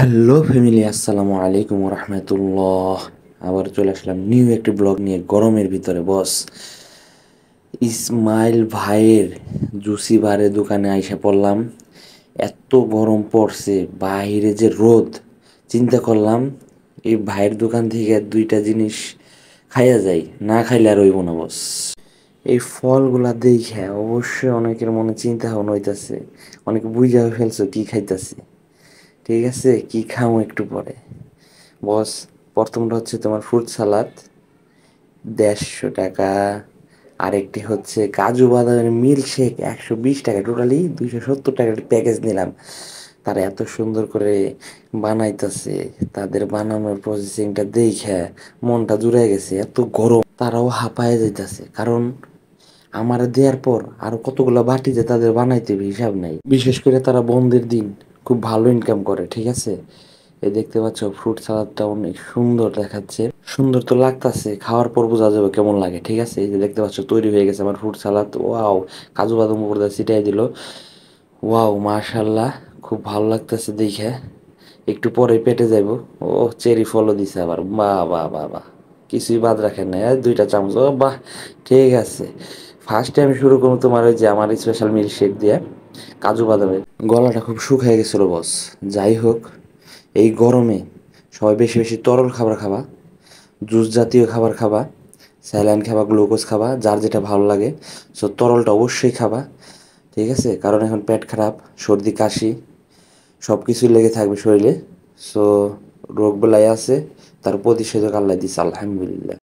Hello family, আসসালামু আলাইকুম রহমতুল্লাহ। আবার চলে আসলাম নিউ একটি ব্লগ নিয়ে গরমের ভিতরে বস। ইসমাইল ভাইয়ের জুসি বারে দোকানে আইসা পড়লাম। এত গরম পড়ছে, বাইরে যে রোদ, চিন্তা করলাম এই ভাইয়ের দোকান থেকে দুইটা জিনিস খাইয়া যাই, না খাইলে আর হইব না বস। এই ফলগুলা দেখে অবশ্যই অনেকের মনে চিন্তা ভাবনা হইতাছে, অনেকে বুঝা ফেলছো কি খাইতাছে। ঠিক আছে, কি খাও একটু পরে বস। প্রথমটা হচ্ছে তোমার ফ্রুট সালাদ, 150 টাকা। আরেকটি হচ্ছে কাজু বাদামের মিল্কশেক, 120 টাকা। টোটালি 270 টাকার প্যাকেজ নিলাম। তারা এত সুন্দর করে বানাইতেছে, তাদের বানানোর প্রসেসিংটা দেখে মনটা জুড়ে গেছে। এত গরম তারাও হাঁপায়ে যাইতেছে, কারণ আমার দেওয়ার পর আরো কতগুলো বাটিতে তাদের বানাইতে হবে, হিসাব নাই। বিশেষ করে তারা বন্ধের দিন খুব ভালো ইনকাম করে। ঠিক আছে, এই দেখতে পাচ্ছ ফ্রুট সালাদটা অনেক সুন্দর দেখাচ্ছে। সুন্দর তো লাগতাছে, খাওয়ার পর বোঝা যাবে কেমন লাগে। ঠিক আছে, এই যে দেখতে পাচ্ছ তৈরি হয়ে গেছে আমার ফ্রুট সালাদ। ওয়াও, কাজু বাদাম উপর দিয়ে ছিটাই দিল। ওয়াও, মাশাল্লাহ, খুব ভালো লাগতেছে দেখে। একটু পরে পেটে যাইব। ও, চেরি ফলও দিছে আবার। বাহ বাহ বাহ বাহ, কিছুই বাদ রাখেন না। এই 2টা চামচ, ও বাহ। ঠিক আছে, ফার্স্টে আমি শুরু করবো তোমার ওই যে আমার স্পেশাল মিল্কশেক দিয়ে কাজু বাদামের। গলাটা খুব শুকিয়ে গেছিলো বস। যাই হোক, এই গরমে সবাই বেশি বেশি তরল খাবার খাবা, জুস জাতীয় খাবার খাবা, স্যালাইন খাবা, গ্লুকোজ খাবা, যার যেটা ভালো লাগে। সো তরলটা অবশ্যই খাবা। ঠিক আছে, কারণ এখন পেট খারাপ, সর্দি কাশি সব কিছুই লেগে থাকবে শরীরে। সো রোগ বেলায় আছে, তার প্রতিষেধক আল্লাহ দিচ্ছে, আলহামদুলিল্লাহ।